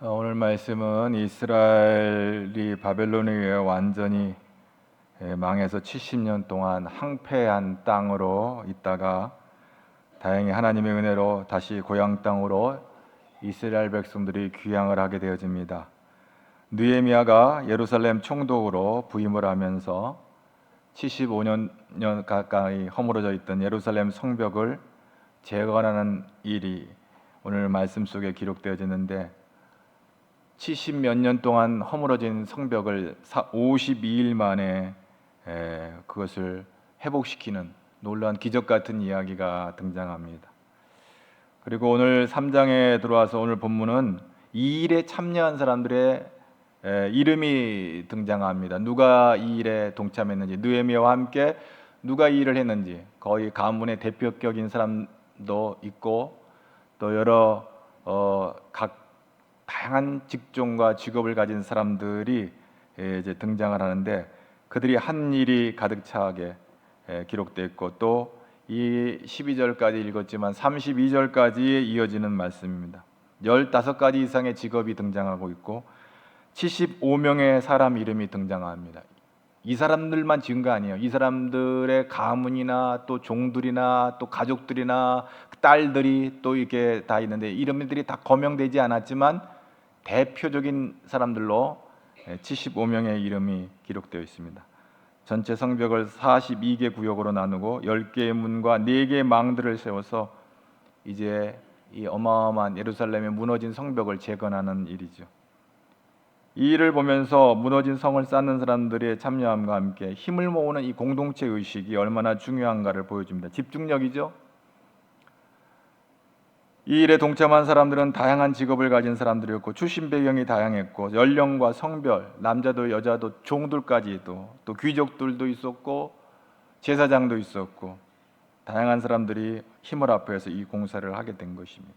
오늘 말씀은 이스라엘이 바벨론에 의해 완전히 망해서 70년 동안 항폐한 땅으로 있다가 다행히 하나님의 은혜로 다시 고향 땅으로 이스라엘 백성들이 귀향을 하게 되어집니다. 느헤미야가 예루살렘 총독으로 부임을 하면서 75년 가까이 허물어져 있던 예루살렘 성벽을 재건하는 일이 오늘 말씀 속에 기록되어지는데 70 몇 년 동안 허물어진 성벽을 52일 만에 그것을 회복시키는 놀라운 기적 같은 이야기가 등장합니다. 그리고 오늘 3장에 들어와서 오늘 본문은 이 일에 참여한 사람들의 이름이 등장합니다. 누가 이 일에 동참했는지, 느헤미야와 함께 누가 이 일을 했는지, 거의 가문의 대표격인 사람도 있고 또 여러 각 다양한 직종과 직업을 가진 사람들이 이제 등장을 하는데 그들이 한 일이 가득 차게 기록되어 있고 또 이 12절까지 읽었지만 32절까지 이어지는 말씀입니다. 15가지 이상의 직업이 등장하고 있고 75명의 사람 이름이 등장합니다. 이 사람들만 지은 거 아니에요. 이 사람들의 가문이나 또 종들이나 또 가족들이나 딸들이 또 이게 다 있는데 이름들이 다 거명되지 않았지만 대표적인 사람들로 75명의 이름이 기록되어 있습니다. 전체 성벽을 42개 구역으로 나누고 10개의 문과 4개의 망들을 세워서 이제 이 어마어마한 예루살렘의 무너진 성벽을 재건하는 일이죠. 이 일을 보면서 무너진 성을 쌓는 사람들의 참여함과 함께 힘을 모으는 이 공동체 의식이 얼마나 중요한가를 보여줍니다. 집중력이죠. 이 일에 동참한 사람들은 다양한 직업을 가진 사람들이었고 출신 배경이 다양했고 연령과 성별, 남자도 여자도 종들까지도 또 귀족들도 있었고 제사장도 있었고 다양한 사람들이 힘을 합해서 이 공사를 하게 된 것입니다.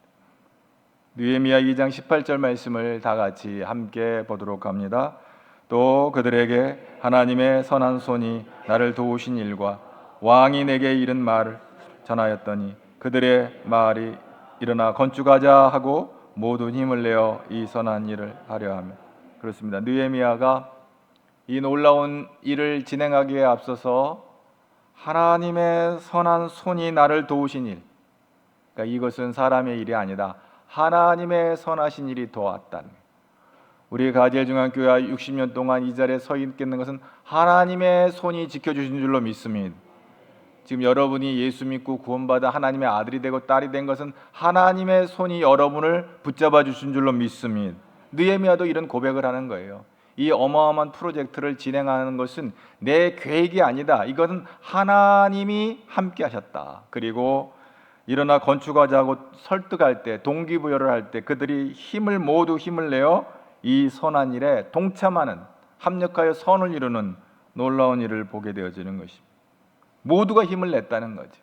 느헤미야 2장 18절 말씀을 다 같이 함께 보도록 합니다. 또 그들에게 하나님의 선한 손이 나를 도우신 일과 왕이 내게 이른 말을 전하였더니 그들의 말이 일어나 건축하자 하고 모든 힘을 내어 이 선한 일을 하려 하며. 그렇습니다. 느헤미야가 이 놀라운 일을 진행하기에 앞서서 하나님의 선한 손이 나를 도우신 일, 그러니까 이것은 사람의 일이 아니다. 하나님의 선하신 일이 도왔다는. 우리 가지엘중앙교회가 60년 동안 이 자리에 서 있겠는 것은 하나님의 손이 지켜주신 줄로 믿습니다. 지금 여러분이 예수 믿고 구원받아 하나님의 아들이 되고 딸이 된 것은 하나님의 손이 여러분을 붙잡아 주신 줄로 믿습니다. 느헤미야도 이런 고백을 하는 거예요. 이 어마어마한 프로젝트를 진행하는 것은 내 계획이 아니다. 이것은 하나님이 함께 하셨다. 그리고 일어나 건축하자고 설득할 때, 동기부여를 할 때 그들이 모두 힘을 내어 이 선한 일에 동참하는, 합력하여 선을 이루는 놀라운 일을 보게 되어지는 것입니다. 모두가 힘을 냈다는 거죠.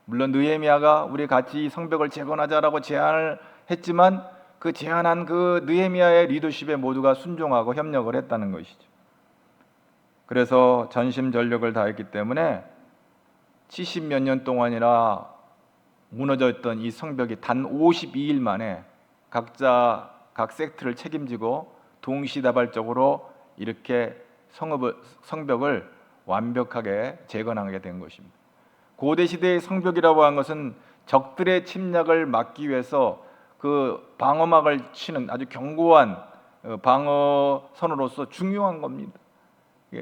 물론 느헤미야가 우리 같이 성벽을 재건하자라고 제안을 했지만 그 제안한 그 느헤미야의 리더십에 모두가 순종하고 협력을 했다는 것이죠. 그래서 전심전력을 다했기 때문에 70 몇 년 동안이나 무너져 있던 이 성벽이 단 52일 만에 각자 각 섹트를 책임지고 동시다발적으로 이렇게 성벽을 완벽하게 재건하게 된 것입니다. 고대 시대의 성벽이라고 하는 것은 적들의 침략을 막기 위해서 그 방어막을 치는 아주 견고한 방어선으로서 중요한 겁니다.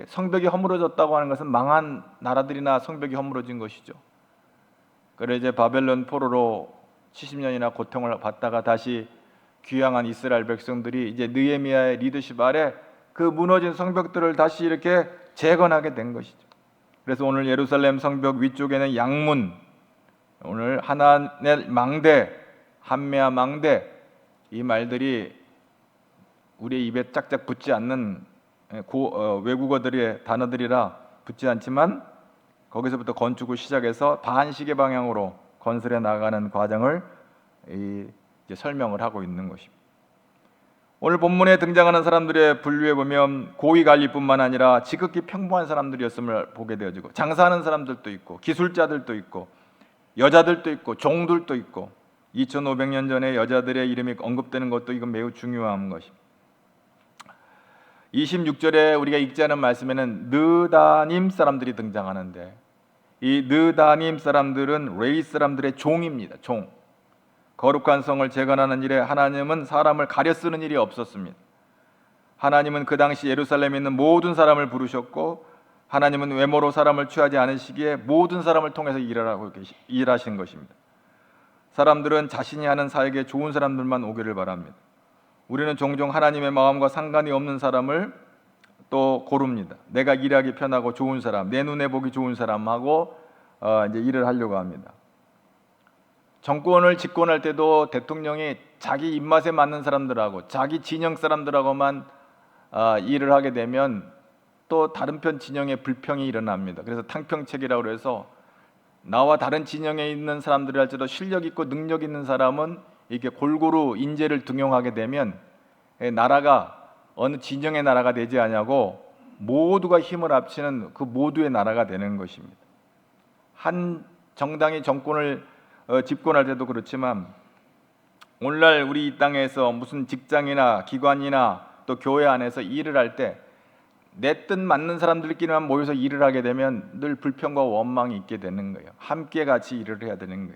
성벽이 허물어졌다고 하는 것은 망한 나라들이나 성벽이 허물어진 것이죠. 그래 이제 바벨론 포로로 70년이나 고통을 받다가 다시 귀향한 이스라엘 백성들이 이제 느헤미야의 리더십 아래 그 무너진 성벽들을 다시 이렇게 재건하게 된 것이죠. 그래서 오늘 예루살렘 성벽 위쪽에는 양문, 오늘 하나넬 망대, 한메아 망대, 이 말들이 우리의 입에 짝짝 붙지 않는 외국어들의 단어들이라 붙지 않지만 거기서부터 건축을 시작해서 반시계 방향으로 건설해 나가는 과정을 이제 설명을 하고 있는 것입니다. 오늘 본문에 등장하는 사람들의 분류에 보면 고위 관리뿐만 아니라 지극히 평범한 사람들이었음을 보게 되어지고 장사하는 사람들도 있고 기술자들도 있고 여자들도 있고 종들도 있고 2500년 전에 여자들의 이름이 언급되는 것도 이건 매우 중요한 것입니다. 26절에 우리가 읽지 않은 말씀에는 느다님 사람들이 등장하는데, 이 느다님 사람들은 레위 사람들의 종입니다. 종. 거룩한 성을 재건하는 일에 하나님은 사람을 가려 쓰는 일이 없었습니다. 하나님은 그 당시 예루살렘에 있는 모든 사람을 부르셨고, 하나님은 외모로 사람을 취하지 않으시기에 모든 사람을 통해서 일하신 것입니다. 사람들은 자신이 하는 사역에 좋은 사람들만 오기를 바랍니다. 우리는 종종 하나님의 마음과 상관이 없는 사람을 또 고릅니다. 내가 일하기 편하고 좋은 사람, 내 눈에 보기 좋은 사람하고 이제 일을 하려고 합니다. 정권을 집권할 때도 대통령이 자기 입맛에 맞는 사람들하고 자기 진영 사람들하고만 일을 하게 되면 또 다른 편 진영에 불평이 일어납니다. 그래서 탕평책이라고 해서 나와 다른 진영에 있는 사람들이 할지라도 실력 있고 능력 있는 사람은 이렇게 골고루 인재를 등용하게 되면 나라가 어느 진영의 나라가 되지 않냐고 모두가 힘을 합치는 그 모두의 나라가 되는 것입니다. 한 정당이 정권을 집권할 때도 그렇지만 오늘날 우리 이 땅에서 무슨 직장이나 기관이나 또 교회 안에서 일을 할 때 내 뜻 맞는 사람들끼리만 모여서 일을 하게 되면 늘 불평과 원망이 있게 되는 거예요. 함께 같이 일을 해야 되는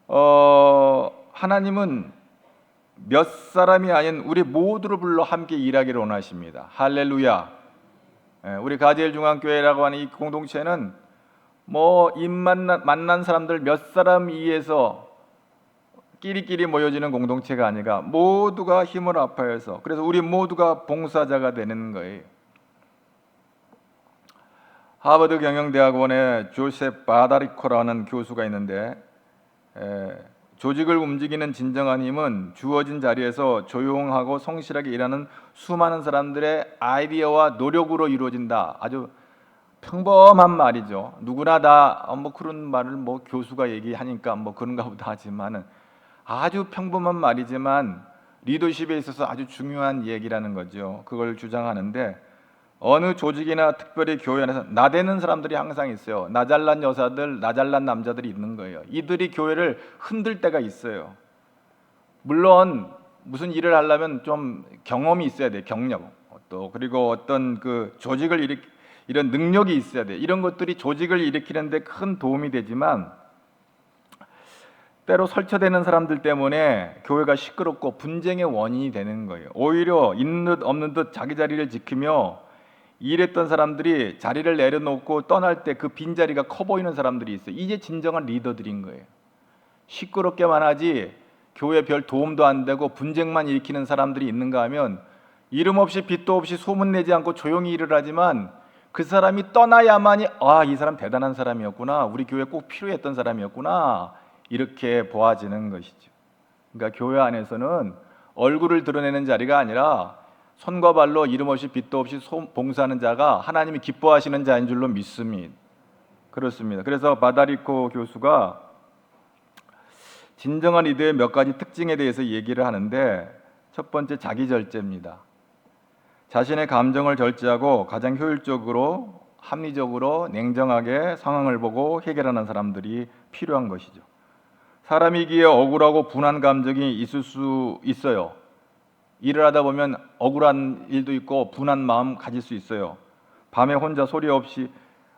거예요. 하나님은 몇 사람이 아닌 우리 모두를 불러 함께 일하기를 원하십니다. 할렐루야. 우리 가제일중앙교회라고 하는 이 공동체는 뭐 입 만난 사람들 몇 사람 위해서 끼리끼리 모여지는 공동체가 아니라 모두가 힘을 합하여서, 그래서 우리 모두가 봉사자가 되는 거예요. 하버드 경영대학원에 조셉 바다리코라는 교수가 있는데, 조직을 움직이는 진정한 힘은 주어진 자리에서 조용하고 성실하게 일하는 수많은 사람들의 아이디어와 노력으로 이루어진다. 아주 평범한 말이죠. 누구나 다 뭐 그런 말을 뭐 교수가 얘기하니까 뭐 그런가 보다 하지만은 아주 평범한 말이지만 리더십에 있어서 아주 중요한 얘기라는 거죠. 그걸 주장하는데, 어느 조직이나 특별히 교회 안에서 나대는 사람들이 항상 있어요. 나 잘난 여사들, 나 잘난 남자들이 있는 거예요. 이들이 교회를 흔들 때가 있어요. 물론 무슨 일을 하려면 좀 경험이 있어야 돼요. 경력. 또 그리고 어떤 그 조직을 이런 능력이 있어야 돼요. 이런 것들이 조직을 일으키는 데 큰 도움이 되지만 때로 설쳐되는 사람들 때문에 교회가 시끄럽고 분쟁의 원인이 되는 거예요. 오히려 있는 듯 없는 듯 자기 자리를 지키며 일했던 사람들이 자리를 내려놓고 떠날 때 그 빈자리가 커 보이는 사람들이 있어요. 이게 진정한 리더들인 거예요. 시끄럽게만 하지 교회에 별 도움도 안 되고 분쟁만 일으키는 사람들이 있는가 하면 이름 없이 빚도 없이 소문내지 않고 조용히 일을 하지만 그 사람이 떠나야만이 이 사람 대단한 사람이었구나, 우리 교회에 꼭 필요했던 사람이었구나, 이렇게 보아지는 것이죠. 그러니까 교회 안에서는 얼굴을 드러내는 자리가 아니라 손과 발로 이름 없이 빚도 없이 봉사하는 자가 하나님이 기뻐하시는 자인 줄로 믿습니다. 그렇습니다. 그래서 바다리코 교수가 진정한 리더의 몇 가지 특징에 대해서 얘기를 하는데, 첫 번째 자기절제입니다. 자신의 감정을 절제하고 가장 효율적으로 합리적으로 냉정하게 상황을 보고 해결하는 사람들이 필요한 것이죠. 사람이기에 억울하고 분한 감정이 있을 수 있어요. 일을 하다 보면 억울한 일도 있고 분한 마음 가질 수 있어요. 밤에 혼자 소리 없이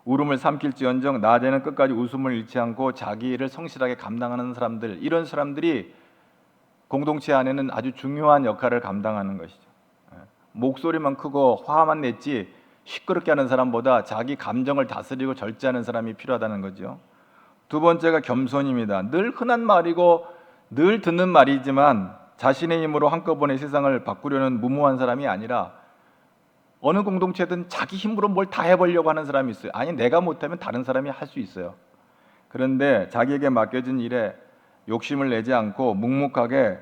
울음을 삼킬지언정 낮에는 끝까지 웃음을 잃지 않고 자기 일을 성실하게 감당하는 사람들, 이런 사람들이 공동체 안에는 아주 중요한 역할을 감당하는 것이죠. 목소리만 크고 화만 냈지 시끄럽게 하는 사람보다 자기 감정을 다스리고 절제하는 사람이 필요하다는 거죠. 두 번째가 겸손입니다. 늘 흔한 말이고 늘 듣는 말이지만 자신의 힘으로 한꺼번에 세상을 바꾸려는 무모한 사람이 아니라, 어느 공동체든 자기 힘으로 뭘 다 해보려고 하는 사람이 있어요. 아니, 내가 못하면 다른 사람이 할 수 있어요. 그런데 자기에게 맡겨진 일에 욕심을 내지 않고 묵묵하게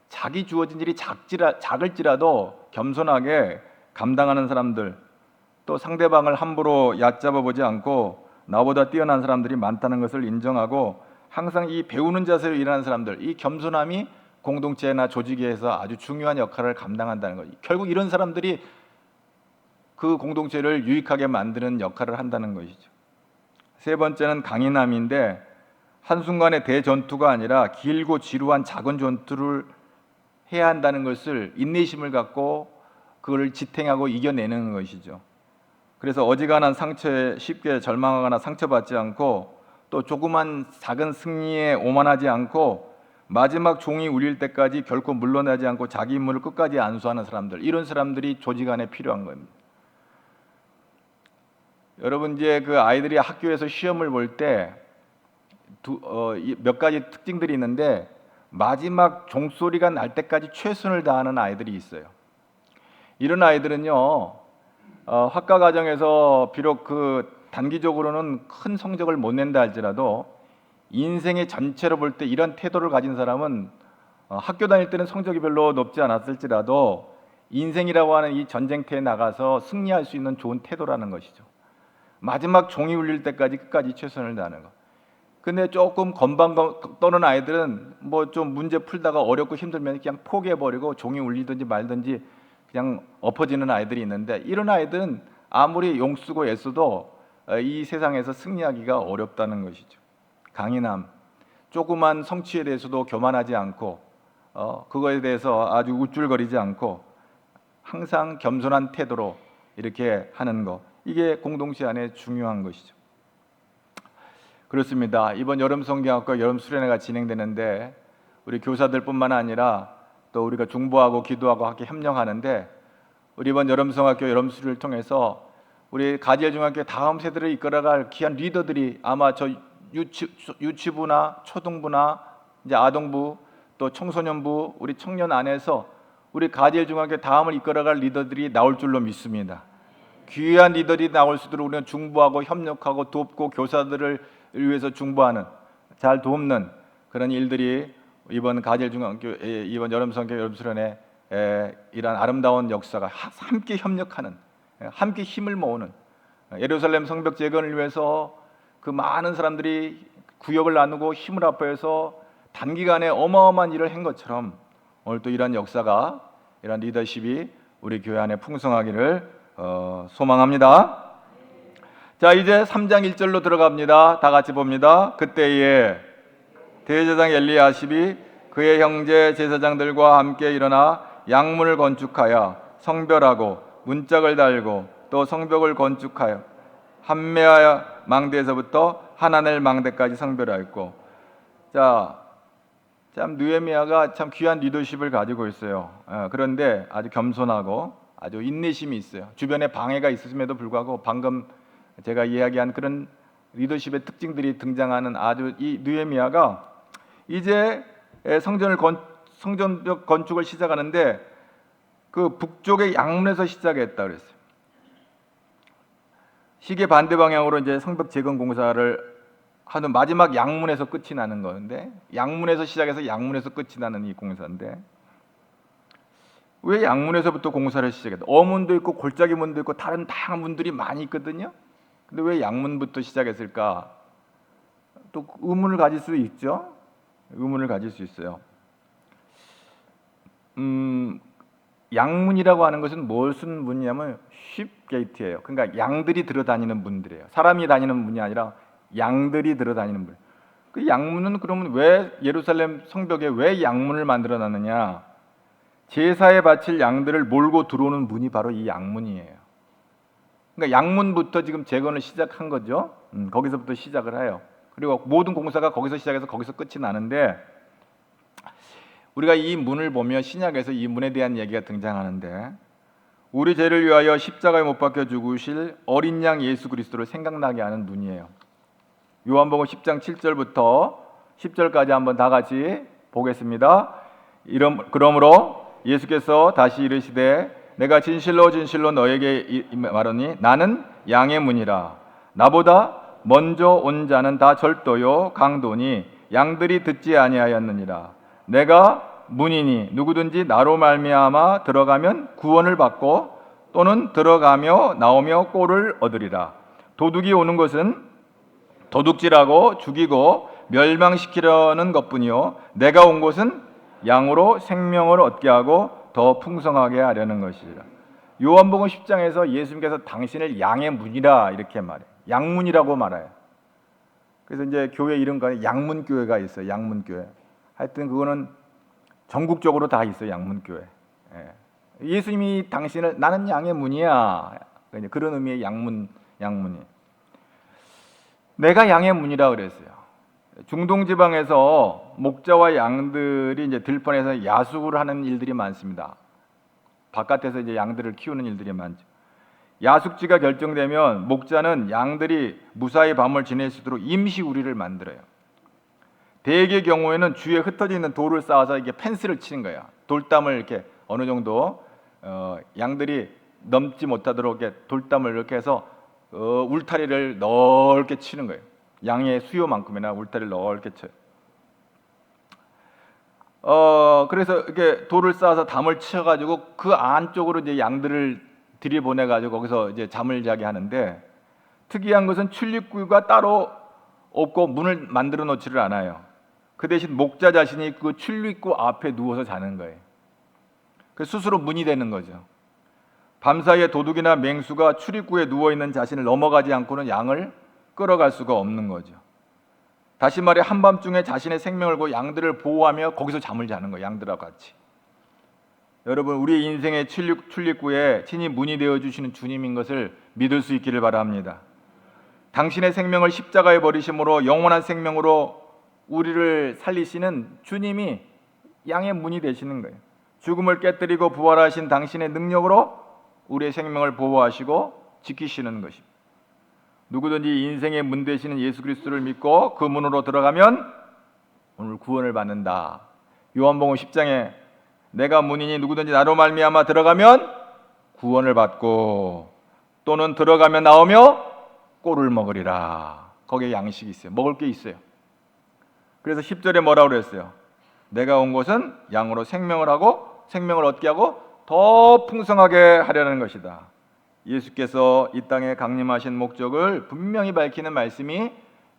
자기 주어진 일이 작을지라도 겸손하게 감당하는 사람들, 또 상대방을 함부로 얕잡아 보지 않고 나보다 뛰어난 사람들이 많다는 것을 인정하고 항상 이 배우는 자세로 일하는 사람들, 이 겸손함이 공동체나 조직에서 아주 중요한 역할을 감당한다는 거죠. 결국 이런 사람들이 그 공동체를 유익하게 만드는 역할을 한다는 것이죠. 세 번째는 강인함인데, 한순간의 대전투가 아니라 길고 지루한 작은 전투를 해야 한다는 것을 인내심을 갖고 그걸 지탱하고 이겨내는 것이죠. 그래서 어지간한 상처에 쉽게 절망하거나 상처받지 않고 또 조그만 작은 승리에 오만하지 않고 마지막 종이 울릴 때까지 결코 물러나지 않고 자기 임무를 끝까지 안수하는 사람들, 이런 사람들이 조직 안에 필요한 겁니다. 여러분, 이제 그 아이들이 학교에서 시험을 볼 때 몇 가지 특징들이 있는데, 마지막 종소리가 날 때까지 최선을 다하는 아이들이 있어요. 이런 아이들은요, 학과 과정에서 비록 그 단기적으로는 큰 성적을 못 낸다 할지라도 인생의 전체로 볼 때 이런 태도를 가진 사람은 학교 다닐 때는 성적이 별로 높지 않았을지라도 인생이라고 하는 이 전쟁터에 나가서 승리할 수 있는 좋은 태도라는 것이죠. 마지막 종이 울릴 때까지 끝까지 최선을 다하는 것. 근데 조금 건방 떠는 아이들은 뭐 좀 문제 풀다가 어렵고 힘들면 그냥 포기해버리고 종이 울리든지 말든지 그냥 엎어지는 아이들이 있는데, 이런 아이들은 아무리 용쓰고 애써도 이 세상에서 승리하기가 어렵다는 것이죠. 강인함, 조그만 성취에 대해서도 교만하지 않고 그거에 대해서 아주 우쭐거리지 않고 항상 겸손한 태도로 이렇게 하는 것, 이게 공동체 안에 중요한 것이죠. 그렇습니다. 이번 여름 성경학과 여름 수련회가 진행되는데 우리 교사들뿐만 아니라 또 우리가 중보하고 기도하고 함께 협력하는데, 우리 이번 여름 성학교 여름 수련을 통해서 우리 가지엘 중학교 다음 세대를 이끌어갈 귀한 리더들이 아마 저 유치부나 초등부나 이제 아동부 또 청소년부 우리 청년 안에서 우리 가지엘 중학교 다음을 이끌어갈 리더들이 나올 줄로 믿습니다. 귀한 리더들이 나올 수 있도록 우리는 중보하고 협력하고 돕고 교사들을 위해서 중보하는, 잘 돕는 그런 일들이 이번 가지엘 중학교 이번 여름 성경 여름 수련회 이런 아름다운 역사가 함께 협력하는, 함께 힘을 모으는, 예루살렘 성벽 재건을 위해서 그 많은 사람들이 구역을 나누고 힘을 합해서 단기간에 어마어마한 일을 한 것처럼 오늘 또 이런 역사가, 이런 리더십이 우리 교회 안에 풍성하기를 소망합니다. 자, 이제 3장 1절로 들어갑니다. 다 같이 봅니다. 그때에 대제사장 엘리야십이 그의 형제 제사장들과 함께 일어나 양문을 건축하여 성별하고 문짝을 달고 또 성벽을 건축하여 함메아 망대에서부터 하나넬 망대까지 성별하였고, 자, 참 느헤미야가 참 귀한 리더십을 가지고 있어요. 그런데 아주 겸손하고 아주 인내심이 있어요. 주변에 방해가 있음에도 불구하고 방금 제가 이야기한 그런 리더십의 특징들이 등장하는 아주 이 느헤미야가 이제 성전벽 건축을 시작하는데 그 북쪽의 양문에서 시작했다 그랬어요. 시계 반대 방향으로 이제 성벽 재건 공사를 하는 마지막 양문에서 끝이 나는 건데, 양문에서 시작해서 양문에서 끝이 나는 이 공사인데, 왜 양문에서부터 공사를 시작했다? 어문도 있고 골짜기 문도 있고 다른 다양한 문들이 많이 있거든요. 근데 왜 양문부터 시작했을까? 또 의문을 가질 수 있죠. 의문을 가질 수 있어요. 양문이라고 하는 것은 무슨 문이냐면 쉽게이트예요. 그러니까 양들이 들어다니는 문들이에요. 사람이 다니는 문이 아니라 양들이 들어다니는 문. 그 양문은 그러면 왜 예루살렘 성벽에 왜 양문을 만들어 놨느냐? 제사에 바칠 양들을 몰고 들어오는 문이 바로 이 양문이에요. 그러니까 양문부터 지금 재건을 시작한 거죠. 거기서부터 시작을 해요. 그리고 모든 공사가 거기서 시작해서 거기서 끝이 나는데, 우리가 이 문을 보면 신약에서 이 문에 대한 얘기가 등장하는데, 우리 죄를 위하여 십자가에 못 박혀 죽으실 어린 양 예수 그리스도를 생각나게 하는 문이에요. 요한복음 10장 7절부터 10절까지 한번 다 같이 보겠습니다. 그러므로 예수께서 다시 이르시되 내가 진실로 진실로 너에게 말하니 나는 양의 문이라. 나보다 먼저 온 자는 다 절도요 강도니 양들이 듣지 아니하였느니라. 내가 문이니 누구든지 나로 말미암아 들어가면 구원을 받고 또는 들어가며 나오며 꼴을 얻으리라. 도둑이 오는 것은 도둑질하고 죽이고 멸망시키려는 것뿐이요 내가 온 것은 양으로 생명을 얻게 하고 더 풍성하게 하려는 것이라. 요한복음 10장에서 예수님께서 당신을 양의 문이라 이렇게 말해요. 양문이라고 말해요. 그래서 이제 교회 이름가 양문교회가 있어요. 양문교회. 하여튼 그거는 전국적으로 다 있어요. 양문교회. 예. 예수님이 당신을 나는 양의 문이야. 그런 의미의 양문이. 내가 양의 문이라 그랬어요. 중동 지방에서 목자와 양들이 이제 들판에서 야숙을 하는 일들이 많습니다. 바깥에서 이제 양들을 키우는 일들이 많죠. 야숙지가 결정되면 목자는 양들이 무사히 밤을 지낼 수 있도록 임시 우리를 만들어요. 대개의 경우에는 주위에 흩어져 있는 돌을 쌓아서 이게 펜스를 치는 거야. 돌담을 이렇게 어느 정도 양들이 넘지 못하도록 이렇게 돌담을 이렇게 해서 울타리를 넓게 치는 거예요. 양의 수요만큼이나 울타리를 넓게 쳐요. 그래서 이렇게 돌을 쌓아서 담을 쳐가지고 그 안쪽으로 이제 양들을 들이보내가지고 거기서 이제 잠을 자게 하는데, 특이한 것은 출입구가 따로 없고 문을 만들어 놓지를 않아요. 그 대신 목자 자신이 그 출입구 앞에 누워서 자는 거예요. 그 스스로 문이 되는 거죠. 밤사이에 도둑이나 맹수가 출입구에 누워 있는 자신을 넘어가지 않고는 양을 끌어갈 수가 없는 거죠. 다시 말해 한밤중에 자신의 생명을 걸고 양들을 보호하며 거기서 잠을 자는 거예요. 양들하고 같이. 여러분, 우리 인생의 출입구에 친히 문이 되어주시는 주님인 것을 믿을 수 있기를 바랍니다. 당신의 생명을 십자가에 버리심으로 영원한 생명으로 우리를 살리시는 주님이 양의 문이 되시는 거예요. 죽음을 깨뜨리고 부활하신 당신의 능력으로 우리의 생명을 보호하시고 지키시는 것입니다. 누구든지 인생의 문 되시는 예수 그리스도를 믿고 그 문으로 들어가면 오늘 구원을 받는다. 요한복음 10장에 내가 문이니 누구든지 나로 말미암아 들어가면 구원을 받고 또는 들어가면 나오며 꼴을 먹으리라. 거기에 양식이 있어요. 먹을 게 있어요. 그래서 10절에 뭐라고 그랬어요? 내가 온 것은 양으로 생명을 하고 생명을 얻게 하고 더 풍성하게 하려는 것이다. 예수께서 이 땅에 강림하신 목적을 분명히 밝히는 말씀이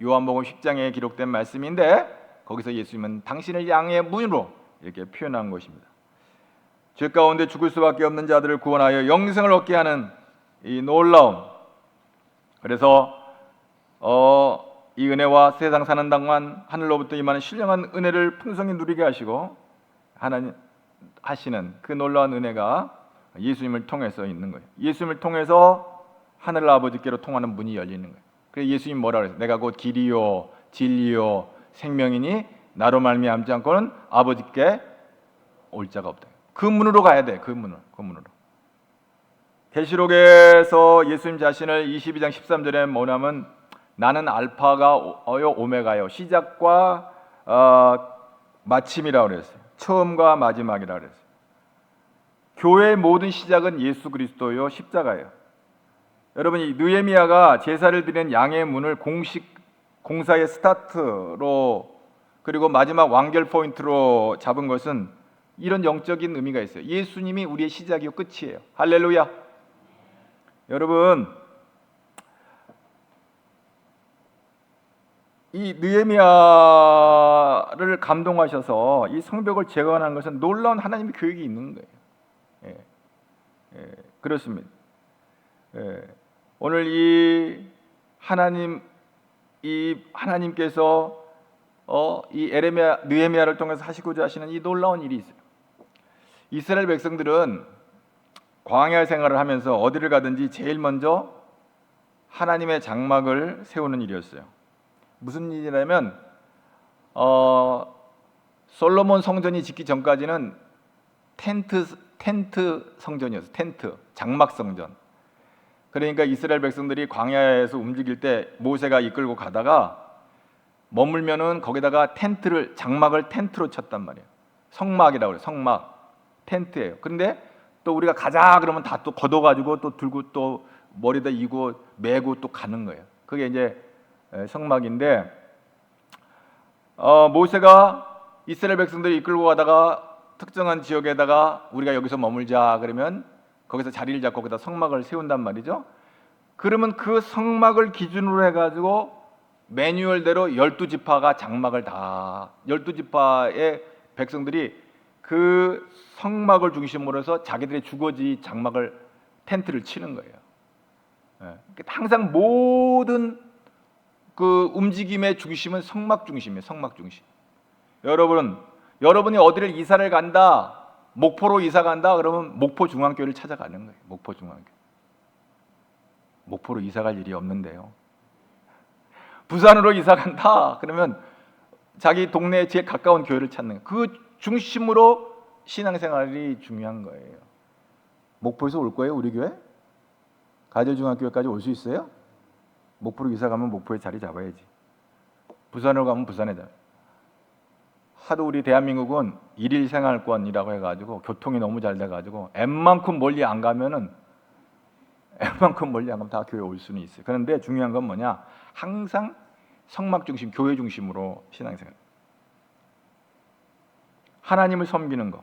요한복음 10장에 기록된 말씀인데, 거기서 예수님은 당신을 양의 문으로 이렇게 표현한 것입니다. 죄 가운데 죽을 수밖에 없는 자들을 구원하여 영생을 얻게 하는 이 놀라움. 그래서 이 은혜와 세상 사는 동안 하늘로부터 임하는 신령한 은혜를 풍성히 누리게 하시고 하나님 하시는 그 놀라운 은혜가 예수님을 통해서 있는 거예요. 예수님을 통해서 하늘 아버지께로 통하는 문이 열리는 거예요. 그래서 예수님 뭐라 그랬어요? 내가 곧 길이요 진리요 생명이니 나로 말미암지 않고는 아버지께 올 자가 없다. 그 문으로 가야 돼. 그 문으로. 계시록에서 예수님 자신을 22장 13절에 뭐냐면 나는 알파가 오메가요, 시작과 마침이라고 그랬어요. 처음과 마지막이라고 그랬어요. 교회의 모든 시작은 예수 그리스도요, 십자가예요. 여러분, 이 느헤미야가 제사를 드리는 양의 문을 공식 공사의 스타트로 그리고 마지막 완결 포인트로 잡은 것은 이런 영적인 의미가 있어요. 예수님이 우리의 시작이요 끝이에요. 할렐루야. 여러분, 이 느헤미야를 감동하셔서 이 성벽을 재건하는 것은 놀라운 하나님의 계획이 있는 거예요. 그렇습니다. 오늘 이 하나님께서 이 느헤미야를 통해서 하시고자 하시는 이 놀라운 일이 있어요. 이스라엘 백성들은 광야 생활을 하면서 어디를 가든지 제일 먼저 하나님의 장막을 세우는 일이었어요. 무슨 일이냐면 솔로몬 성전이 짓기 전까지는 텐트 성전이었어요. 텐트, 장막 성전. 그러니까 이스라엘 백성들이 광야에서 움직일 때 모세가 이끌고 가다가 머물면은 거기다가 장막을 텐트로 쳤단 말이에요. 성막이라고 그래요. 성막, 텐트예요. 그런데 또 우리가 가자 그러면 다 또 걷어가지고 또 들고 또 머리다 이고 메고 또 가는 거예요. 그게 이제 성막인데, 모세가 이스라엘 백성들이 이끌고 가다가 특정한 지역에다가 우리가 여기서 머물자 그러면 거기서 자리를 잡고 거기다 성막을 세운단 말이죠. 그러면 그 성막을 기준으로 해가지고 매뉴얼대로 12지파가 장막을 다 12지파의 백성들이 그 성막을 중심으로 해서 자기들의 주거지 장막을 텐트를 치는 거예요. 항상 모든 그 움직임의 중심은 성막 중심이에요. 성막 중심. 여러분이 어디를 이사를 간다, 목포로 이사 간다 그러면 목포 중앙교회를 찾아가는 거예요. 목포 중앙교회. 목포로 이사 갈 일이 없는데요. 부산으로 이사 간다 그러면 자기 동네에 제일 가까운 교회를 찾는 거예요. 그 중심으로 신앙생활이 중요한 거예요. 목포에서 올 거예요, 우리 교회? 가재중앙교회까지 올 수 있어요? 목포로 이사 가면 목포에 자리 잡아야지. 부산으로 가면 부산에 자리. 하도 우리 대한민국은 일일 생활권이라고 해가지고 교통이 너무 잘 돼가지고 웬만큼 멀리 안 가면 다 교회 올 수는 있어요. 그런데 중요한 건 뭐냐? 항상 성막 중심, 교회 중심으로 신앙생활. 하나님을 섬기는 거.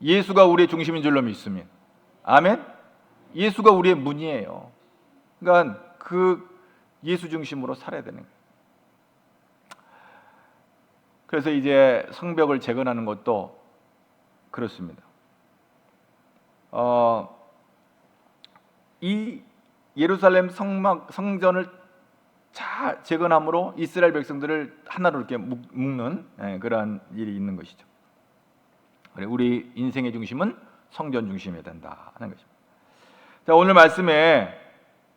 예수가 우리의 중심인 줄로 믿습니다. 아멘? 예수가 우리의 문이에요. 그러니까 그 예수 중심으로 살아야 되는 거예요. 그래서 이제 성벽을 재건하는 것도 그렇습니다. 이 예루살렘 성전을 잘 재건함으로 이스라엘 백성들을 하나로 이렇게 묶는 그러한 일이 있는 것이죠. 우리 인생의 중심은 성전 중심이어야 된다 하는 것입니다. 자, 오늘 말씀에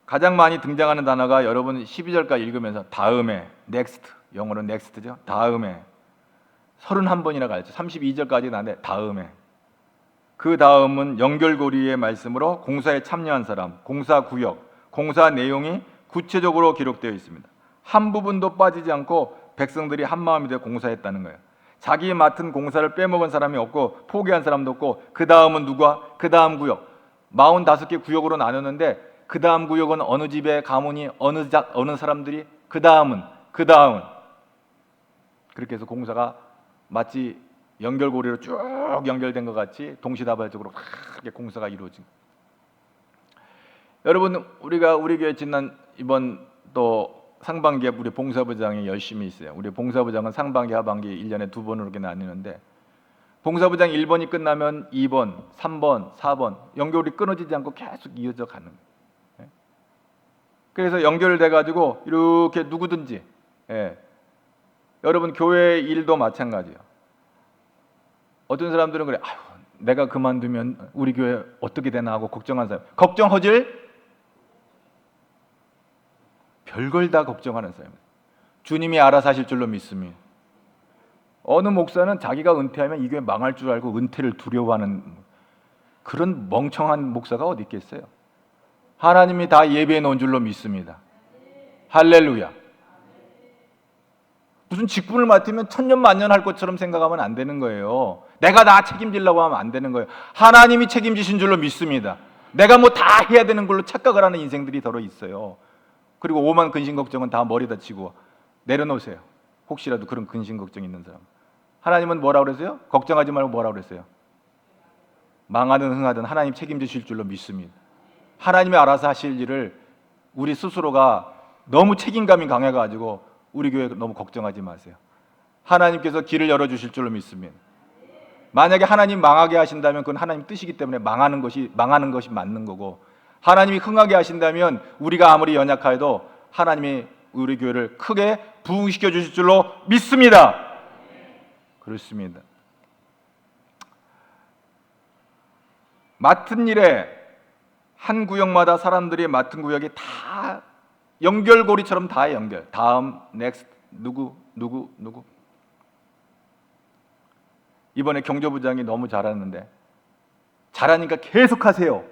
가장 많이 등장하는 단어가 여러분 12절까지 읽으면서 다음에, next, 영어로 next죠. 다음에 31번이나 가르쳐 32절까지 나는데 다음에, 그 다음은 연결고리의 말씀으로 공사에 참여한 사람, 공사 구역, 공사 내용이 구체적으로 기록되어 있습니다. 한 부분도 빠지지 않고 백성들이 한 마음이 되어 공사했다는 거예요. 자기 맡은 공사를 빼먹은 사람이 없고 포기한 사람도 없고, 그 다음은 누가? 그 다음 구역 45개 구역으로 나눴는데 그 다음 구역은 어느 집의 가문이 어느 사람들이, 그 다음은 그렇게 해서 공사가 마치 연결고리로 쭉 연결된 것 같이 동시다발적으로 크게 공사가 이루어진. 여러분, 우리가 우리 교회 지난 이번 또 상반기에 우리 봉사부장이 열심히 있어요. 우리 봉사부장은 상반기 하반기 1년에 2번으로 이렇게 나뉘는데, 봉사부장 1번이 끝나면 2번, 3번, 4번 연결이 끊어지지 않고 계속 이어져 가는 거예요. 그래서 연결돼 가지고 이렇게 누구든지, 여러분 교회 일도 마찬가지예요. 어떤 사람들은 그래, 아유, 내가 그만두면 우리 교회 어떻게 되나 하고 걱정하는 사람, 걱정허질 별걸 다 걱정하는 사람. 주님이 알아서 하실 줄로 믿습니다. 어느 목사는 자기가 은퇴하면 이 교회 망할 줄 알고 은퇴를 두려워하는 그런 멍청한 목사가 어디 있겠어요? 하나님이 다 예비해 놓은 줄로 믿습니다. 할렐루야. 무슨 직분을 맡으면 천년만년 할 것처럼 생각하면 안 되는 거예요. 내가 다 책임지려고 하면 안 되는 거예요. 하나님이 책임지신 줄로 믿습니다. 내가 뭐 다 해야 되는 걸로 착각을 하는 인생들이 더러 있어요. 그리고 오만 근심 걱정은 다 머리다 치고 내려놓으세요. 혹시라도 그런 근심 걱정이 있는 사람. 하나님은 뭐라고 그랬어요? 걱정하지 말고 뭐라고 그랬어요? 망하든 흥하든 하나님 책임지실 줄로 믿습니다. 하나님이 알아서 하실 일을 우리 스스로가 너무 책임감이 강해가지고 우리 교회 너무 걱정하지 마세요. 하나님께서 길을 열어주실 줄로 믿습니다. 만약에 하나님 망하게 하신다면 그건 하나님 뜻이기 때문에 망하는 것이 맞는 거고, 하나님이 흥하게 하신다면 우리가 아무리 연약하여도 하나님이 우리 교회를 크게 부흥시켜 주실 줄로 믿습니다. 그렇습니다. 맡은 일에 한 구역마다 사람들이 맡은 구역이 다 연결고리처럼 다 연결. 다음, next, 누구. 이번에 경조부장이 너무 잘하는데 잘하니까 계속 하세요.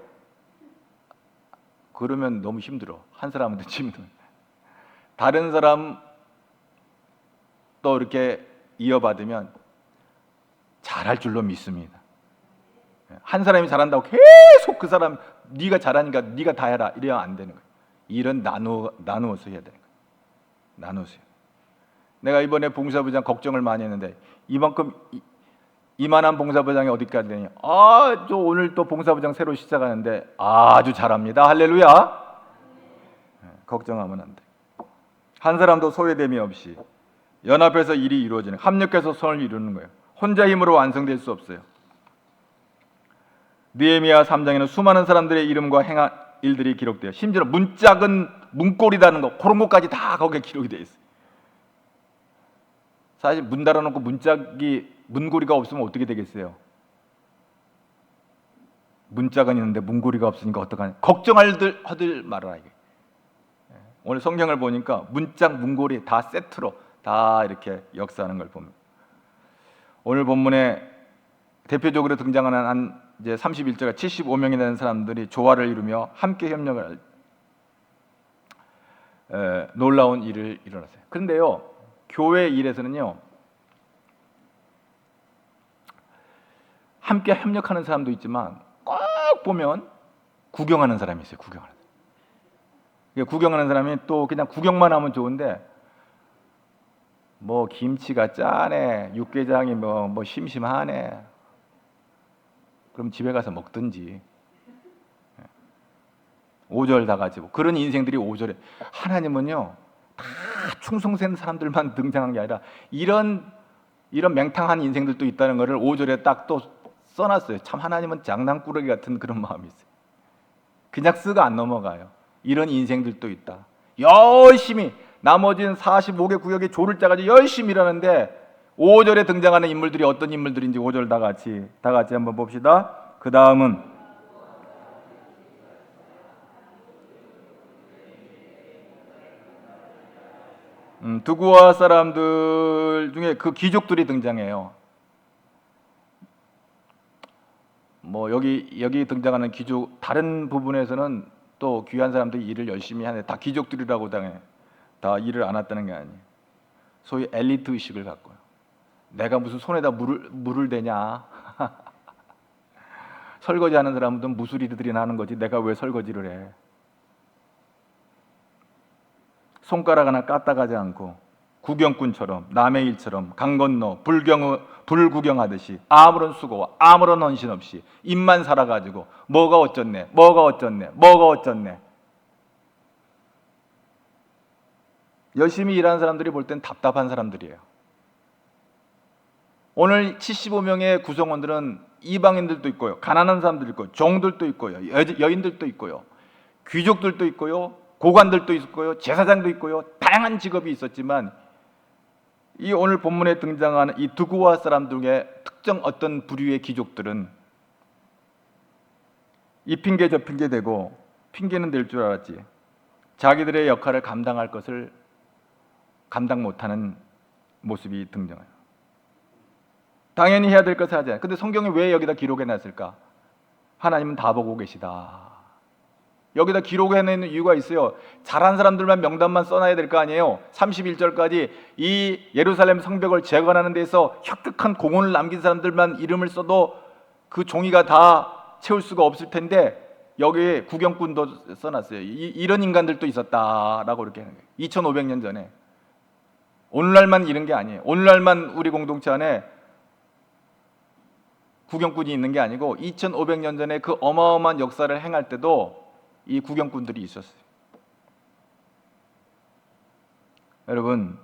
그러면 너무 힘들어. 한 사람한테 힘들어. 다른 사람 또 이렇게 이어받으면 잘할 줄로 믿습니다. 한 사람이 잘한다고 계속 그 사람 네가 잘하니까 네가 다 해라 이래야 안 되는 거예요. 일은 나누어서 해야 되는 거예요. 나누세요. 내가 이번에 봉사부장 걱정을 많이 했는데 이만한 봉사부장이 어디까지 되냐? 저 오늘 또 봉사부장 새로 시작하는데 아주 잘합니다. 할렐루야. 걱정하면 안 돼. 한 사람도 소외됨이 없이 연합해서 일이 이루어지는, 합력해서 선을 이루는 거예요. 혼자 힘으로 완성될 수 없어요. 느헤미야 3장에는 수많은 사람들의 이름과 행한 일들이 기록돼요. 심지어 문짝은 문고리라는 거, 그런 것까지 다 거기에 기록이 돼 있어요. 사실 문 달아놓고 문고리가 없으면 어떻게 되겠어요? 문짝은 있는데 문고리가 없으니까 어떡하냐. 걱정하들 말아라 이게. 오늘 성경을 보니까 문짝, 문고리 다 세트로 다 이렇게 역사하는 걸 봅니다. 오늘 본문에 대표적으로 등장하는 이제 31절에 75명이 되는 사람들이 조화를 이루며 함께 협력을 놀라운 일을 일어났어요. 그런데요, 교회 일에서는요, 함께 협력하는 사람도 있지만 꼭 보면 구경하는 사람이 있어요. 구경하는 사람이 또 그냥 구경만 하면 좋은데 뭐 김치가 짜네, 육개장이 뭐 심심하네, 그럼 집에 가서 먹든지. 5절 다 같이 그런 인생들이 5절에 하나님은요 다 충성된 사람들만 등장한 게 아니라 이런 맹탕한 인생들도 있다는 것을 5절에 딱 또 써놨어요. 참 하나님은 장난꾸러기 같은 그런 마음이 있어요. 그냥 쓰고 안 넘어가요. 이런 인생들도 있다. 열심히 나머지는 45개 구역에 조를 짜가지고 열심히 일하는데 5절에 등장하는 인물들이 어떤 인물들인지 5절 다 같이 한번 봅시다. 그 다음은 두구와 사람들 중에 그 귀족들이 등장해요. 뭐 여기 등장하는 귀족, 다른 부분에서는 또 귀한 사람들이 일을 열심히 하는데 다 귀족들이라고 다 일을 안 했다는 게 아니에요. 소위 엘리트 의식을 갖고요. 내가 무슨 손에다 물을 대냐. 설거지하는 사람들은 무술이들이나 하는 거지 내가 왜 설거지를 해. 손가락 하나 까딱하지 않고 구경꾼처럼 남의 일처럼 강 건너 불 구경하듯이 아무런 수고와 아무런 헌신 없이 입만 살아가지고 뭐가 어쩌네. 열심히 일하는 사람들이 볼 땐 답답한 사람들이에요. 오늘 75명의 구성원들은 이방인들도 있고요, 가난한 사람들도 있고요, 종들도 있고요, 여인들도 있고요, 귀족들도 있고요, 고관들도 있고요, 제사장도 있고요, 다양한 직업이 있었지만 이 오늘 본문에 등장하는 이 두구와 사람들 중에 특정 어떤 부류의 귀족들은 이 핑계 저 핑계 대고 핑계는 될 줄 알았지 자기들의 역할을 감당할 것을 감당 못하는 모습이 등장해요. 당연히 해야 될 것을 하지 않아요. 근데 성경이 왜 여기다 기록해놨을까? 하나님은 다 보고 계시다. 여기다 기록해내는 이유가 있어요. 잘한 사람들만 명단만 써놔야 될 거 아니에요. 31절까지 이 예루살렘 성벽을 재건하는 데서 혁혁한 공헌을 남긴 사람들만 이름을 써도 그 종이가 다 채울 수가 없을 텐데 여기에 구경꾼도 써놨어요. 이런 인간들도 있었다라고 이렇게 하는 거예요. 2500년 전에. 오늘날만 이런 게 아니에요. 오늘날만 우리 공동체 안에 구경꾼이 있는 게 아니고 2500년 전에 그 어마어마한 역사를 행할 때도 이 구경꾼들이 있었어요. 여러분,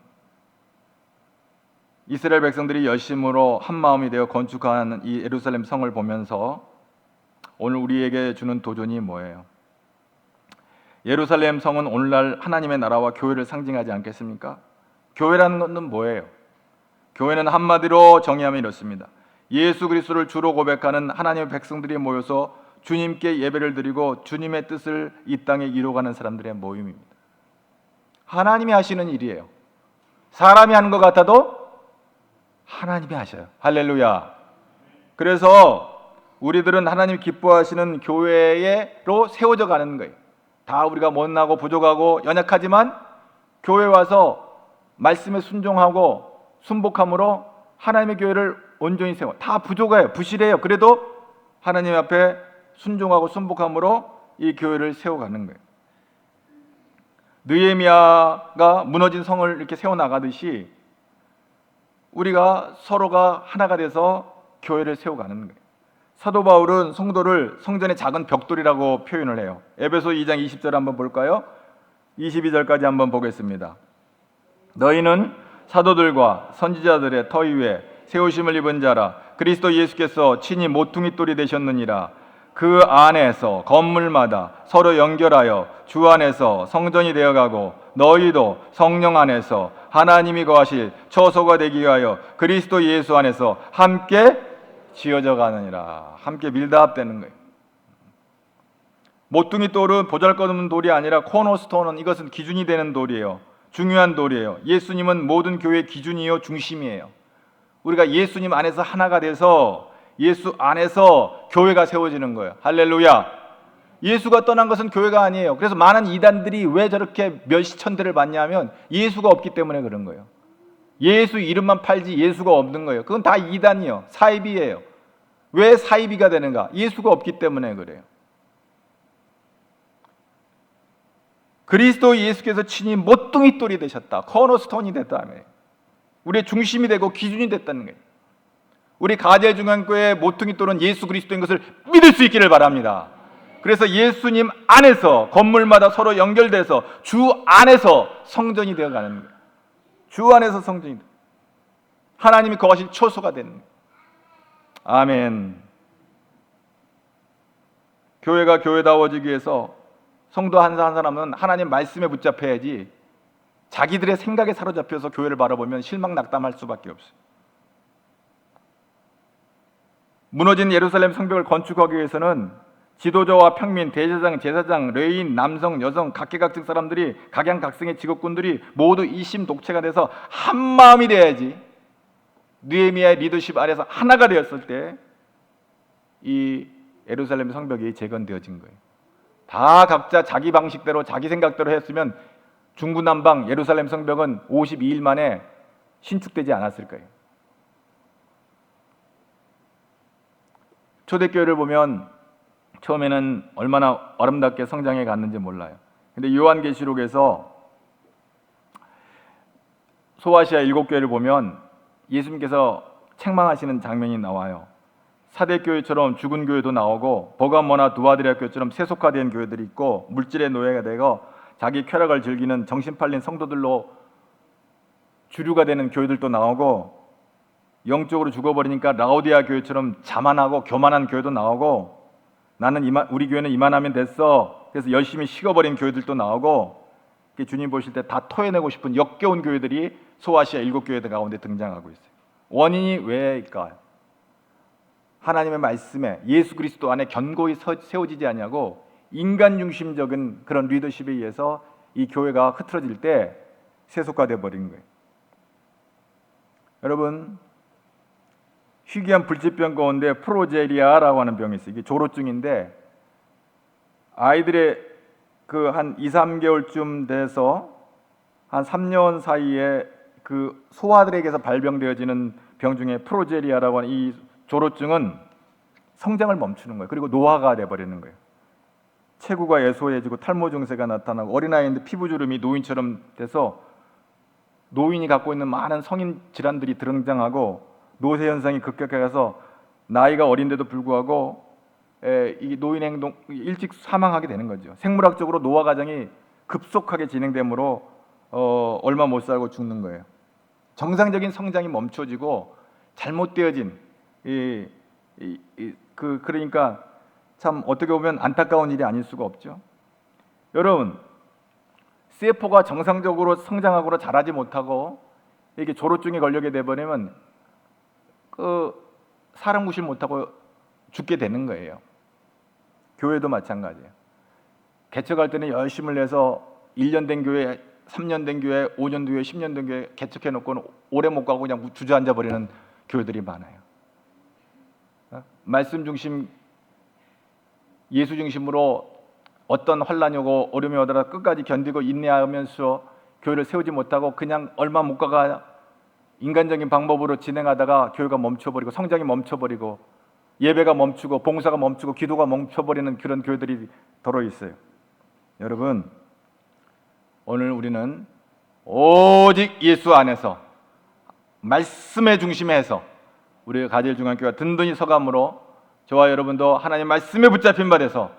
이스라엘 백성들이 열심으로 한 마음이 되어 건축한 이 예루살렘 성을 보면서 오늘 우리에게 주는 도전이 뭐예요? 예루살렘 성은 오늘날 하나님의 나라와 교회를 상징하지 않겠습니까? 교회라는 것은 뭐예요? 교회는 한마디로 정의하면 이렇습니다. 예수 그리스도를 주로 고백하는 하나님의 백성들이 모여서 주님께 예배를 드리고 주님의 뜻을 이 땅에 이루어가는 사람들의 모임입니다. 하나님이 하시는 일이에요. 사람이 하는 것 같아도 하나님이 하셔요. 할렐루야. 그래서 우리들은 하나님 기뻐하시는 교회로 세워져 가는 거예요. 다 우리가 못나고 부족하고 연약하지만 교회 와서 말씀에 순종하고 순복함으로 하나님의 교회를 온전히 세워. 다 부족해요. 부실해요. 그래도 하나님 앞에 순종하고 순복함으로 이 교회를 세워가는 거예요. 느헤미야가 무너진 성을 이렇게 세워나가듯이 우리가 서로가 하나가 돼서 교회를 세워가는 거예요. 사도 바울은 성도를 성전의 작은 벽돌이라고 표현을 해요. 에베소 2장 20절 한번 볼까요? 22절까지 한번 보겠습니다. 너희는 사도들과 선지자들의 터 위에 세우심을 입은 자라. 그리스도 예수께서 친히 모퉁이 돌이 되셨느니라. 그 안에서 건물마다 서로 연결하여 주 안에서 성전이 되어가고 너희도 성령 안에서 하나님이 거하실 처소가 되기 위하여 그리스도 예수 안에서 함께 지어져 가느니라. 함께 밀답되는 거예요. 모퉁이 돌은 보잘것없는 돌이 아니라 코너스톤은 이것은 기준이 되는 돌이에요. 중요한 돌이에요. 예수님은 모든 교회의 기준이요 중심이에요. 우리가 예수님 안에서 하나가 돼서 예수 안에서 교회가 세워지는 거예요. 할렐루야. 예수가 떠난 것은 교회가 아니에요. 그래서 많은 이단들이 왜 저렇게 멸시천대를 받냐면 예수가 없기 때문에 그런 거예요. 예수 이름만 팔지 예수가 없는 거예요. 그건 다 이단이요, 사이비예요. 왜 사이비가 되는가? 예수가 없기 때문에 그래요. 그리스도 예수께서 친히 모퉁이 돌이 되셨다. 코너스톤이 됐다며. 우리의 중심이 되고 기준이 됐다는 거예요. 우리 가제중앙교회 모퉁이 돌은 예수 그리스도인 것을 믿을 수 있기를 바랍니다. 그래서 예수님 안에서 건물마다 서로 연결돼서 주 안에서 성전이 되어가는 거예요. 주 안에서 성전이 돼요. 하나님이 거하실 처소가 되는 거예요. 아멘. 교회가 교회다워지기 위해서 성도 한 사람은 하나님 말씀에 붙잡혀야지 자기들의 생각에 사로잡혀서 교회를 바라보면 실망 낙담할 수밖에 없어요. 무너진 예루살렘 성벽을 건축하기 위해서는 지도자와 평민, 대제사장, 제사장, 레위인, 남성, 여성, 각계각층 사람들이 각양각색의 직업군들이 모두 이심독체가 돼서 한 마음이 돼야지 느헤미야의 리더십 아래서 하나가 되었을 때 이 예루살렘 성벽이 재건되어진 거예요. 다 각자 자기 방식대로 자기 생각대로 했으면 중구난방 예루살렘 성벽은 52일 만에 신축되지 않았을 거예요. 초대교회를 보면 처음에는 얼마나 아름답게 성장해 갔는지 몰라요. 근데 요한계시록에서 소아시아 7교회를 보면 예수님께서 책망하시는 장면이 나와요. 사대교회처럼 죽은 교회도 나오고 버가모나 두아드리아 교회처럼 세속화된 교회들이 있고 물질의 노예가 되고 자기 쾌락을 즐기는 정신 팔린 성도들로 주류가 되는 교회들도 나오고 영적으로 죽어버리니까 라오디아 교회처럼 자만하고 교만한 교회도 나오고 나는 우리 교회는 이만하면 됐어 그래서 열심히 식어버린 교회들도 나오고 주님 보실 때 다 토해내고 싶은 역겨운 교회들이 소아시아 7교회들 가운데 등장하고 있어요. 원인이 왜일까요? 하나님의 말씀에 예수 그리스도 안에 견고히 세워지지 않냐고 인간 중심적인 그런 리더십에 의해서 이 교회가 흐트러질 때 세속화되어 버린 거예요. 여러분, 희귀한 불치병 가운데 프로제리아라고 하는 병이 있어요. 이게 조로증인데 아이들의 그 한 2, 3개월쯤 돼서 한 3년 사이에 그 소아들에게서 발병되어지는 병 중에 프로제리아라고 하는 이 조로증은 성장을 멈추는 거예요. 그리고 노화가 돼버리는 거예요. 체구가 애소해지고 탈모 증세가 나타나고 어린아이인데 피부주름이 노인처럼 돼서 노인이 갖고 있는 많은 성인 질환들이 등장하고 노쇠 현상이 급격해가서 나이가 어린데도 불구하고 이 노인 행동 일찍 사망하게 되는 거죠. 생물학적으로 노화 과정이 급속하게 진행되므로 얼마 못 살고 죽는 거예요. 정상적인 성장이 멈춰지고 잘못되어진 그러니까 참 어떻게 보면 안타까운 일이 아닐 수가 없죠. 여러분, CF4가 정상적으로 성장하고 자라지 못하고 이게 조로증에 걸리게 되버리면 사람 구실 못하고 죽게 되는 거예요. 교회도 마찬가지예요. 개척할 때는 열심을 내서 1년 된 교회, 3년 된 교회, 5년 된 교회, 10년 된 교회 개척해놓고는 오래 못 가고 그냥 주저앉아 버리는 교회들이 많아요. 말씀 중심, 예수 중심으로 어떤 환난이 오고 어려움이 오더라도 끝까지 견디고 인내하면서 교회를 세우지 못하고 그냥 얼마 못 가가 인간적인 방법으로 진행하다가 교회가 멈춰버리고 성장이 멈춰버리고 예배가 멈추고 봉사가 멈추고 기도가 멈춰버리는 그런 교회들이 더러 있어요. 여러분, 오늘 우리는 오직 예수 안에서 말씀의 중심에서 우리 가제일중앙교회가 든든히 서감으로 저와 여러분도 하나님 말씀에 붙잡힌 바 돼서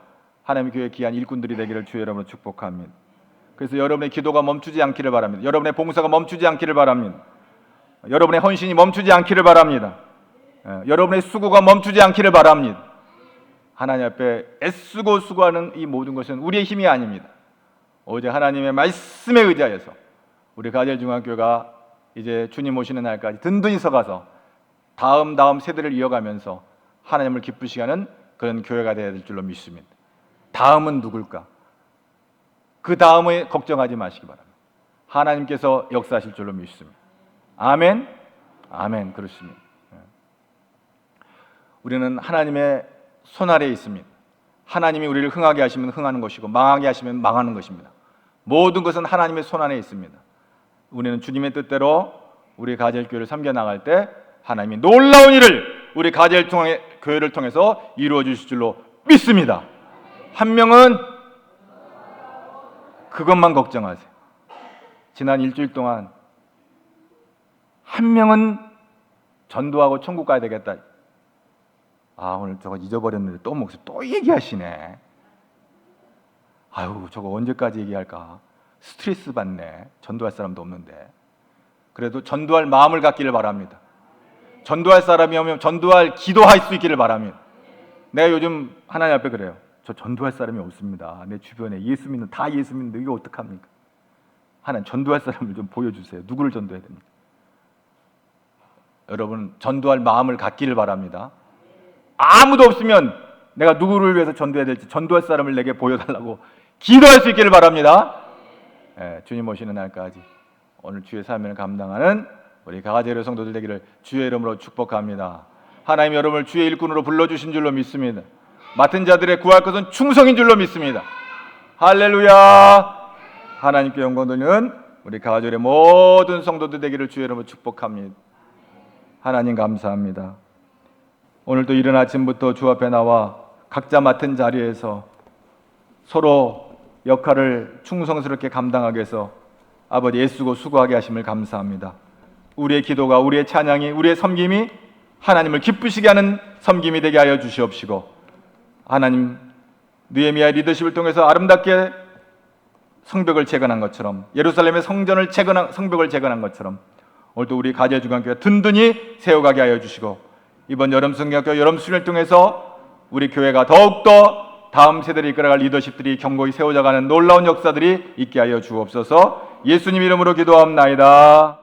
하나님의 교회 귀한 일꾼들이 되기를 주의 이름으로 축복합니다. 그래서 여러분의 기도가 멈추지 않기를 바랍니다. 여러분의 봉사가 멈추지 않기를 바랍니다. 여러분의 헌신이 멈추지 않기를 바랍니다. 여러분의 수고가 멈추지 않기를 바랍니다. 하나님 앞에 애쓰고 수고하는 이 모든 것은 우리의 힘이 아닙니다. 오직 하나님의 말씀에 의지하여서 우리 가젤중앙교회가 이제 주님 오시는 날까지 든든히 서가서 다음 세대를 이어가면서 하나님을 기쁘시게 하는 그런 교회가 되어야 될 줄로 믿습니다. 다음은 누굴까? 그 다음에 걱정하지 마시기 바랍니다. 하나님께서 역사하실 줄로 믿습니다. 아멘. 아멘. 그렇습니다. 우리는 하나님의 손 아래에 있습니다. 하나님이 우리를 흥하게 하시면 흥하는 것이고 망하게 하시면 망하는 것입니다. 모든 것은 하나님의 손 안에 있습니다. 우리는 주님의 뜻대로 우리 가젤교회를 섬겨나갈 때 하나님이 놀라운 일을 우리 가젤교회를 통해서 이루어 주실 줄로 믿습니다. 한 명은 그것만 걱정하세요. 지난 일주일 동안 한 명은 전도하고 천국 가야 되겠다. 오늘 저거 잊어버렸는데 또 목소리 또 얘기하시네. 아유, 저거 언제까지 얘기할까? 스트레스 받네. 전도할 사람도 없는데. 그래도 전도할 마음을 갖기를 바랍니다. 전도할 사람이 오면 전도할 기도할 수 있기를 바랍니다. 내가 요즘 하나님 앞에 그래요. 저 전도할 사람이 없습니다. 내 주변에 예수 믿는 다 예수 믿는데 이거 어떡합니까? 하나님 전도할 사람을 좀 보여주세요. 누구를 전도해야 됩니까? 여러분 전도할 마음을 갖기를 바랍니다. 아무도 없으면 내가 누구를 위해서 전도해야 될지 전도할 사람을 내게 보여달라고 기도할 수 있기를 바랍니다. 주님 오시는 날까지 오늘 주의 사명을 감당하는 우리 가가제로 성도들 되기를 주의 이름으로 축복합니다. 하나님 여러분을 주의 일꾼으로 불러주신 줄로 믿습니다. 맡은 자들의 구할 것은 충성인 줄로 믿습니다. 할렐루야. 하나님께 영광 돌리는 우리 가가제의 모든 성도들 되기를 주의 이름으로 축복합니다. 하나님 감사합니다. 오늘도 이른 아침부터 주 앞에 나와 각자 맡은 자리에서 서로 역할을 충성스럽게 감당하기 위해서 아버지 애쓰고 수고하게 하심을 감사합니다. 우리의 기도가, 우리의 찬양이, 우리의 섬김이 하나님을 기쁘시게 하는 섬김이 되게 하여 주시옵시고, 하나님 느헤미야의 리더십을 통해서 아름답게 성벽을 재건한 것처럼, 예루살렘의 성벽을 재건한 것처럼 오늘도 우리 가제중앙교회 든든히 세워가게 하여 주시고, 이번 여름 성경학교 여름 수련을 통해서 우리 교회가 더욱더 다음 세대를 이끌어갈 리더십들이 견고히 세워져가는 놀라운 역사들이 있게 하여 주옵소서. 예수님 이름으로 기도합나이다.